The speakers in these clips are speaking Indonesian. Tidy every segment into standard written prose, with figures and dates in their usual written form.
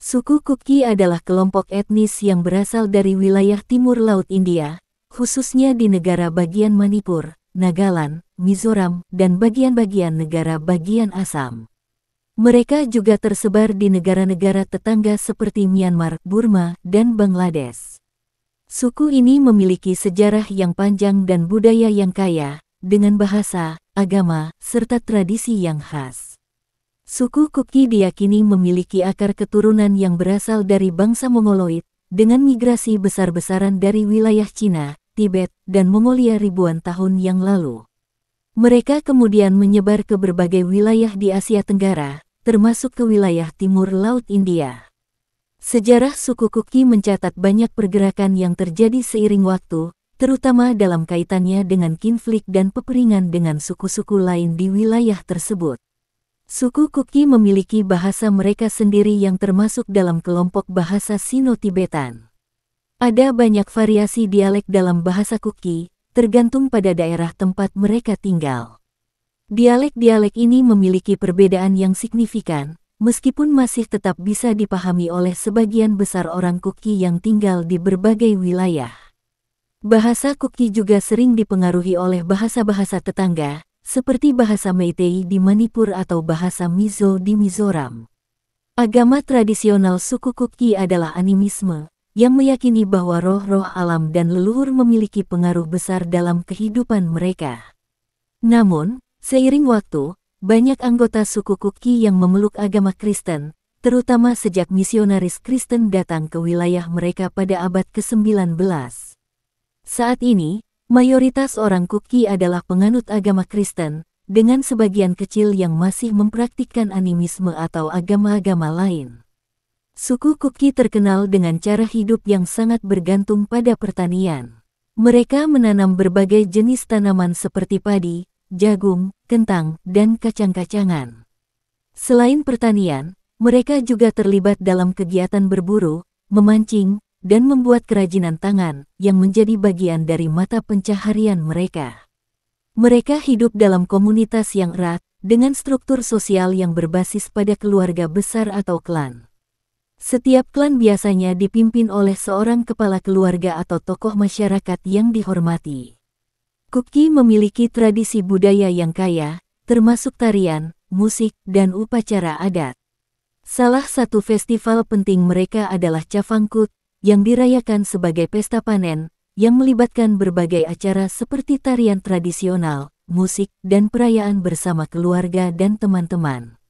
Suku Kuki adalah kelompok etnis yang berasal dari wilayah timur Laut India, khususnya di negara bagian Manipur, Nagaland, Mizoram, dan bagian-bagian negara bagian Assam. Mereka juga tersebar di negara-negara tetangga seperti Myanmar, Burma, dan Bangladesh. Suku ini memiliki sejarah yang panjang dan budaya yang kaya, dengan bahasa, agama, serta tradisi yang khas. Suku Kuki diyakini memiliki akar keturunan yang berasal dari bangsa Mongoloid, dengan migrasi besar-besaran dari wilayah Cina, Tibet, dan Mongolia ribuan tahun yang lalu. Mereka kemudian menyebar ke berbagai wilayah di Asia Tenggara, termasuk ke wilayah timur Laut India. Sejarah suku Kuki mencatat banyak pergerakan yang terjadi seiring waktu, terutama dalam kaitannya dengan konflik dan peperingan dengan suku-suku lain di wilayah tersebut. Suku Kuki memiliki bahasa mereka sendiri yang termasuk dalam kelompok bahasa Sino-Tibetan. Ada banyak variasi dialek dalam bahasa Kuki, tergantung pada daerah tempat mereka tinggal. Dialek-dialek ini memiliki perbedaan yang signifikan, meskipun masih tetap bisa dipahami oleh sebagian besar orang Kuki yang tinggal di berbagai wilayah. Bahasa Kuki juga sering dipengaruhi oleh bahasa-bahasa tetangga, seperti bahasa Meitei di Manipur atau bahasa Mizo di Mizoram. Agama tradisional suku Kuki adalah animisme, yang meyakini bahwa roh-roh alam dan leluhur memiliki pengaruh besar dalam kehidupan mereka. Namun, seiring waktu, banyak anggota suku Kuki yang memeluk agama Kristen, terutama sejak misionaris Kristen datang ke wilayah mereka pada abad ke-19. Saat ini, mayoritas orang Kuki adalah penganut agama Kristen, dengan sebagian kecil yang masih mempraktikkan animisme atau agama-agama lain. Suku Kuki terkenal dengan cara hidup yang sangat bergantung pada pertanian. Mereka menanam berbagai jenis tanaman seperti padi, jagung, kentang, dan kacang-kacangan. Selain pertanian, mereka juga terlibat dalam kegiatan berburu, memancing, dan membuat kerajinan tangan, yang menjadi bagian dari mata pencaharian mereka. Mereka hidup dalam komunitas yang erat, dengan struktur sosial yang berbasis pada keluarga besar atau klan. Setiap klan biasanya dipimpin oleh seorang kepala keluarga atau tokoh masyarakat yang dihormati. Kuki memiliki tradisi budaya yang kaya, termasuk tarian, musik, dan upacara adat. Salah satu festival penting mereka adalah Cafangkut, yang dirayakan sebagai pesta panen, yang melibatkan berbagai acara seperti tarian tradisional, musik, dan perayaan bersama keluarga dan teman-teman.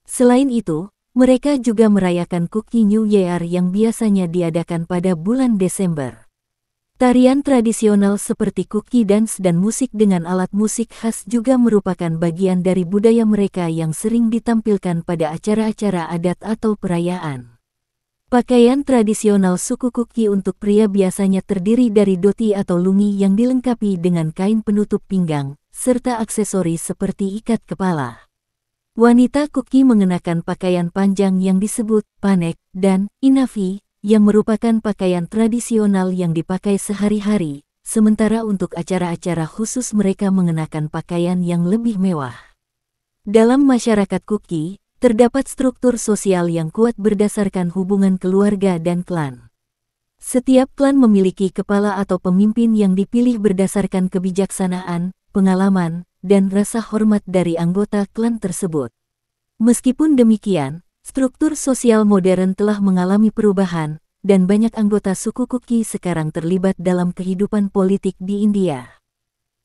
Selain itu, mereka juga merayakan Kuki New Year yang biasanya diadakan pada bulan Desember. Tarian tradisional seperti Kuki dance dan musik dengan alat musik khas juga merupakan bagian dari budaya mereka yang sering ditampilkan pada acara-acara adat atau perayaan. Pakaian tradisional suku Kuki untuk pria biasanya terdiri dari dhoti atau lungi yang dilengkapi dengan kain penutup pinggang, serta aksesoris seperti ikat kepala. Wanita Kuki mengenakan pakaian panjang yang disebut panek dan inavi, yang merupakan pakaian tradisional yang dipakai sehari-hari, sementara untuk acara-acara khusus mereka mengenakan pakaian yang lebih mewah. Dalam masyarakat Kuki, terdapat struktur sosial yang kuat berdasarkan hubungan keluarga dan klan. Setiap klan memiliki kepala atau pemimpin yang dipilih berdasarkan kebijaksanaan, pengalaman, dan rasa hormat dari anggota klan tersebut. Meskipun demikian, struktur sosial modern telah mengalami perubahan, dan banyak anggota suku Kuki sekarang terlibat dalam kehidupan politik di India.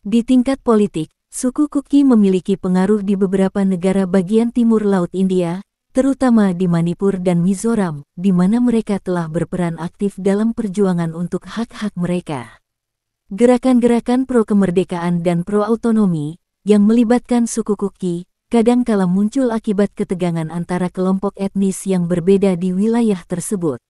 Di tingkat politik, suku Kuki memiliki pengaruh di beberapa negara bagian timur Laut India, terutama di Manipur dan Mizoram, di mana mereka telah berperan aktif dalam perjuangan untuk hak-hak mereka. Gerakan-gerakan pro-kemerdekaan dan pro-autonomi, yang melibatkan suku Kuki, kadang-kala muncul akibat ketegangan antara kelompok etnis yang berbeda di wilayah tersebut.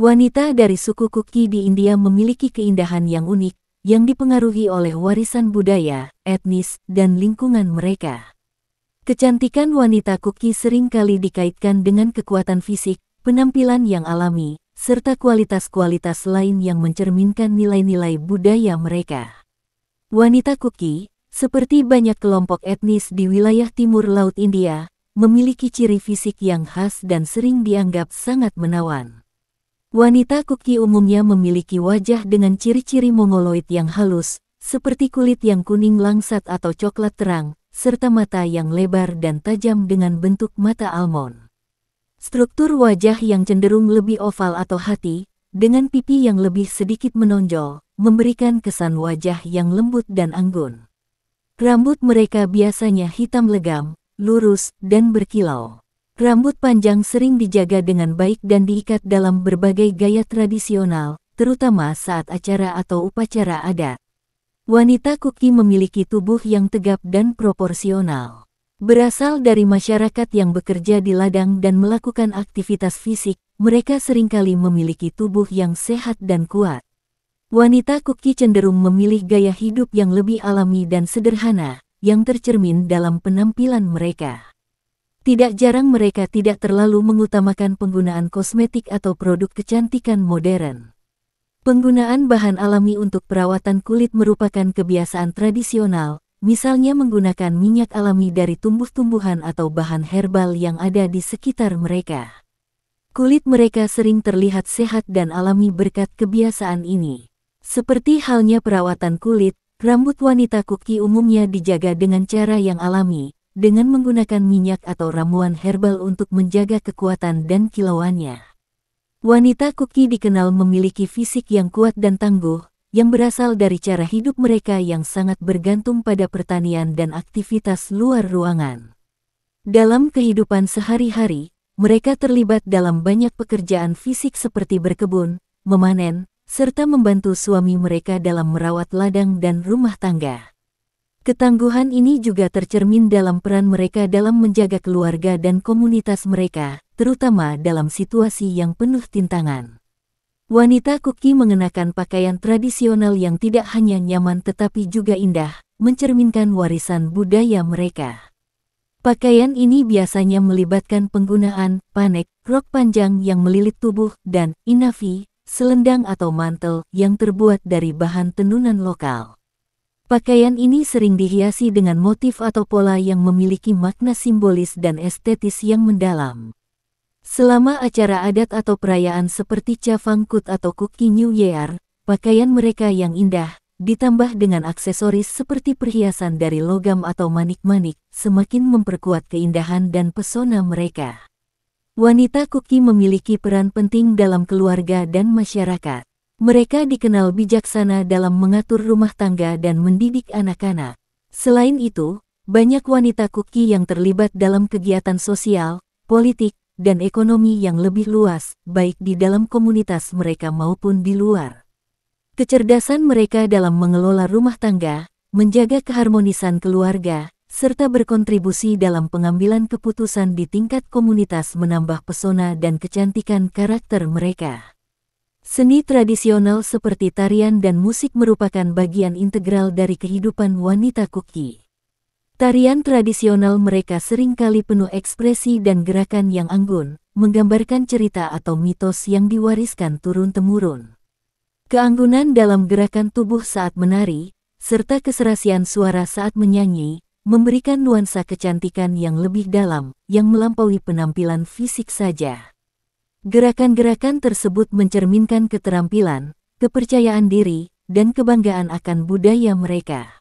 Wanita dari suku Kuki di India memiliki keindahan yang unik, yang dipengaruhi oleh warisan budaya, etnis, dan lingkungan mereka. Kecantikan wanita Kuki seringkali dikaitkan dengan kekuatan fisik, penampilan yang alami, serta kualitas-kualitas lain yang mencerminkan nilai-nilai budaya mereka. Wanita Kuki, seperti banyak kelompok etnis di wilayah timur Laut India, memiliki ciri fisik yang khas dan sering dianggap sangat menawan. Wanita Kuki umumnya memiliki wajah dengan ciri-ciri mongoloid yang halus, seperti kulit yang kuning langsat atau coklat terang, serta mata yang lebar dan tajam dengan bentuk mata almond. Struktur wajah yang cenderung lebih oval atau hati, dengan pipi yang lebih sedikit menonjol, memberikan kesan wajah yang lembut dan anggun. Rambut mereka biasanya hitam legam, lurus, dan berkilau. Rambut panjang sering dijaga dengan baik dan diikat dalam berbagai gaya tradisional, terutama saat acara atau upacara adat. Wanita Kuki memiliki tubuh yang tegap dan proporsional. Berasal dari masyarakat yang bekerja di ladang dan melakukan aktivitas fisik, mereka seringkali memiliki tubuh yang sehat dan kuat. Wanita Kuki cenderung memilih gaya hidup yang lebih alami dan sederhana, yang tercermin dalam penampilan mereka. Tidak jarang mereka tidak terlalu mengutamakan penggunaan kosmetik atau produk kecantikan modern. Penggunaan bahan alami untuk perawatan kulit merupakan kebiasaan tradisional, misalnya menggunakan minyak alami dari tumbuh-tumbuhan atau bahan herbal yang ada di sekitar mereka. Kulit mereka sering terlihat sehat dan alami berkat kebiasaan ini. Seperti halnya perawatan kulit, rambut wanita Kuki umumnya dijaga dengan cara yang alami, dengan menggunakan minyak atau ramuan herbal untuk menjaga kekuatan dan kilauannya. Wanita Kuki dikenal memiliki fisik yang kuat dan tangguh, yang berasal dari cara hidup mereka yang sangat bergantung pada pertanian dan aktivitas luar ruangan. Dalam kehidupan sehari-hari, mereka terlibat dalam banyak pekerjaan fisik seperti berkebun, memanen, serta membantu suami mereka dalam merawat ladang dan rumah tangga. Ketangguhan ini juga tercermin dalam peran mereka dalam menjaga keluarga dan komunitas mereka, terutama dalam situasi yang penuh tantangan. Wanita Kuki mengenakan pakaian tradisional yang tidak hanya nyaman tetapi juga indah, mencerminkan warisan budaya mereka. Pakaian ini biasanya melibatkan penggunaan panek, rok panjang yang melilit tubuh, dan inavi, selendang atau mantel yang terbuat dari bahan tenunan lokal. Pakaian ini sering dihiasi dengan motif atau pola yang memiliki makna simbolis dan estetis yang mendalam. Selama acara adat atau perayaan seperti Chavangkut atau Kuki New Year, pakaian mereka yang indah, ditambah dengan aksesoris seperti perhiasan dari logam atau manik-manik, semakin memperkuat keindahan dan pesona mereka. Wanita Kuki memiliki peran penting dalam keluarga dan masyarakat. Mereka dikenal bijaksana dalam mengatur rumah tangga dan mendidik anak-anak. Selain itu, banyak wanita Kuki yang terlibat dalam kegiatan sosial, politik, dan ekonomi yang lebih luas, baik di dalam komunitas mereka maupun di luar. Kecerdasan mereka dalam mengelola rumah tangga, menjaga keharmonisan keluarga, serta berkontribusi dalam pengambilan keputusan di tingkat komunitas menambah pesona dan kecantikan karakter mereka. Seni tradisional seperti tarian dan musik merupakan bagian integral dari kehidupan wanita Kuki. Tarian tradisional mereka seringkali penuh ekspresi dan gerakan yang anggun, menggambarkan cerita atau mitos yang diwariskan turun-temurun. Keanggunan dalam gerakan tubuh saat menari, serta keserasian suara saat menyanyi, memberikan nuansa kecantikan yang lebih dalam, yang melampaui penampilan fisik saja. Gerakan-gerakan tersebut mencerminkan keterampilan, kepercayaan diri, dan kebanggaan akan budaya mereka.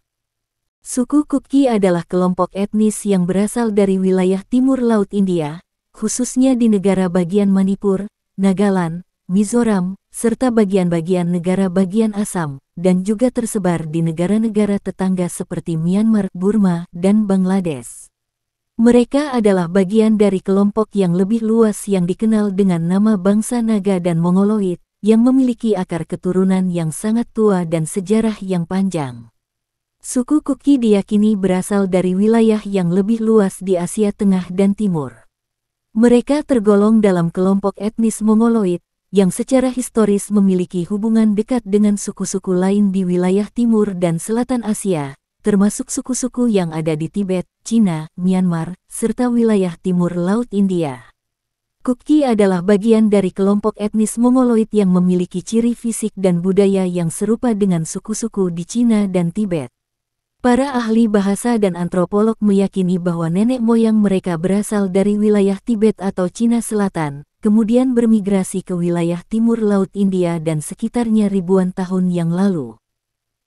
Suku Kuki adalah kelompok etnis yang berasal dari wilayah timur Laut India, khususnya di negara bagian Manipur, Nagaland, Mizoram, serta bagian-bagian negara bagian Assam, dan juga tersebar di negara-negara tetangga seperti Myanmar, Burma, dan Bangladesh. Mereka adalah bagian dari kelompok yang lebih luas yang dikenal dengan nama bangsa Naga dan Mongoloid, yang memiliki akar keturunan yang sangat tua dan sejarah yang panjang. Suku Kuki diyakini berasal dari wilayah yang lebih luas di Asia Tengah dan Timur. Mereka tergolong dalam kelompok etnis Mongoloid, yang secara historis memiliki hubungan dekat dengan suku-suku lain di wilayah Timur dan Selatan Asia, termasuk suku-suku yang ada di Tibet, Cina, Myanmar, serta wilayah timur Laut India. Kuki adalah bagian dari kelompok etnis Mongoloid yang memiliki ciri fisik dan budaya yang serupa dengan suku-suku di Cina dan Tibet. Para ahli bahasa dan antropolog meyakini bahwa nenek moyang mereka berasal dari wilayah Tibet atau Cina Selatan, kemudian bermigrasi ke wilayah timur Laut India dan sekitarnya ribuan tahun yang lalu.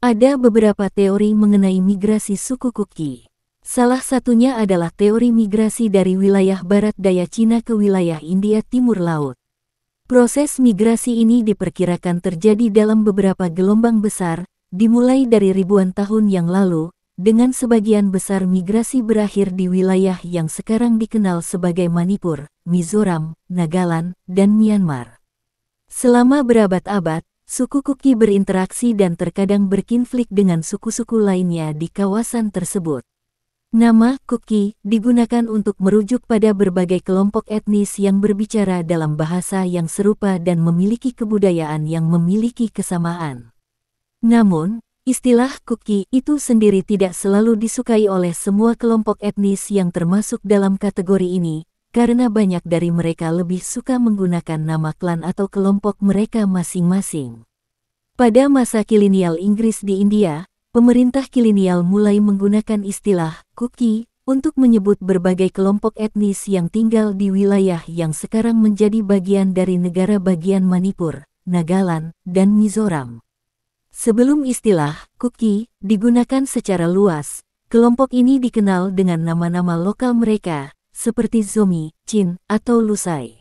Ada beberapa teori mengenai migrasi suku Kuki. Salah satunya adalah teori migrasi dari wilayah barat daya Cina ke wilayah India Timur Laut. Proses migrasi ini diperkirakan terjadi dalam beberapa gelombang besar, dimulai dari ribuan tahun yang lalu, dengan sebagian besar migrasi berakhir di wilayah yang sekarang dikenal sebagai Manipur, Mizoram, Nagaland, dan Myanmar. Selama berabad-abad, suku Kuki berinteraksi dan terkadang berkonflik dengan suku-suku lainnya di kawasan tersebut. Nama Kuki digunakan untuk merujuk pada berbagai kelompok etnis yang berbicara dalam bahasa yang serupa dan memiliki kebudayaan yang memiliki kesamaan. Namun, istilah Kuki itu sendiri tidak selalu disukai oleh semua kelompok etnis yang termasuk dalam kategori ini, karena banyak dari mereka lebih suka menggunakan nama klan atau kelompok mereka masing-masing. Pada masa kolonial Inggris di India, pemerintah kolonial mulai menggunakan istilah Kuki untuk menyebut berbagai kelompok etnis yang tinggal di wilayah yang sekarang menjadi bagian dari negara bagian Manipur, Nagaland, dan Mizoram. Sebelum istilah Kuki digunakan secara luas, kelompok ini dikenal dengan nama-nama lokal mereka, seperti Zomi, Chin, atau Lusai.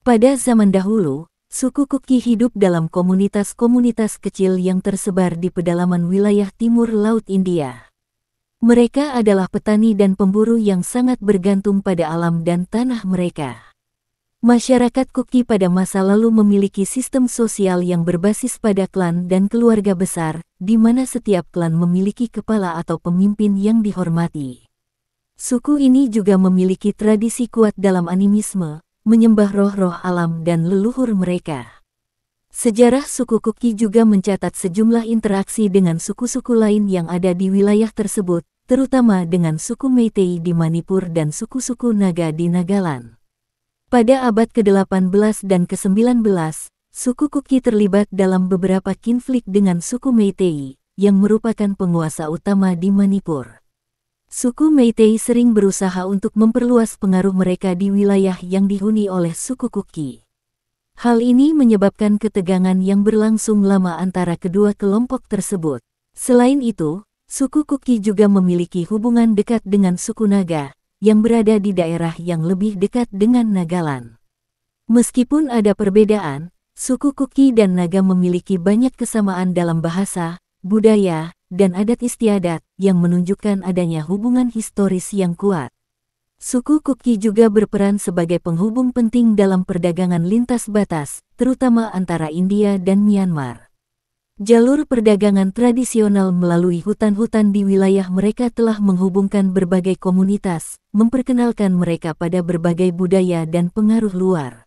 Pada zaman dahulu, suku Kuki hidup dalam komunitas-komunitas kecil yang tersebar di pedalaman wilayah timur Laut India. Mereka adalah petani dan pemburu yang sangat bergantung pada alam dan tanah mereka. Masyarakat Kuki pada masa lalu memiliki sistem sosial yang berbasis pada klan dan keluarga besar, di mana setiap klan memiliki kepala atau pemimpin yang dihormati. Suku ini juga memiliki tradisi kuat dalam animisme, menyembah roh-roh alam dan leluhur mereka. Sejarah suku Kuki juga mencatat sejumlah interaksi dengan suku-suku lain yang ada di wilayah tersebut, terutama dengan suku Meitei di Manipur dan suku-suku Naga di Nagaland. Pada abad ke-18 dan ke-19, suku Kuki terlibat dalam beberapa konflik dengan suku Meitei, yang merupakan penguasa utama di Manipur. Suku Meitei sering berusaha untuk memperluas pengaruh mereka di wilayah yang dihuni oleh suku Kuki. Hal ini menyebabkan ketegangan yang berlangsung lama antara kedua kelompok tersebut. Selain itu, suku Kuki juga memiliki hubungan dekat dengan suku Naga, yang berada di daerah yang lebih dekat dengan Nagaland. Meskipun ada perbedaan, suku Kuki dan Naga memiliki banyak kesamaan dalam bahasa, budaya, dan adat istiadat yang menunjukkan adanya hubungan historis yang kuat. Suku Kuki juga berperan sebagai penghubung penting dalam perdagangan lintas batas, terutama antara India dan Myanmar. Jalur perdagangan tradisional melalui hutan-hutan di wilayah mereka telah menghubungkan berbagai komunitas, memperkenalkan mereka pada berbagai budaya dan pengaruh luar.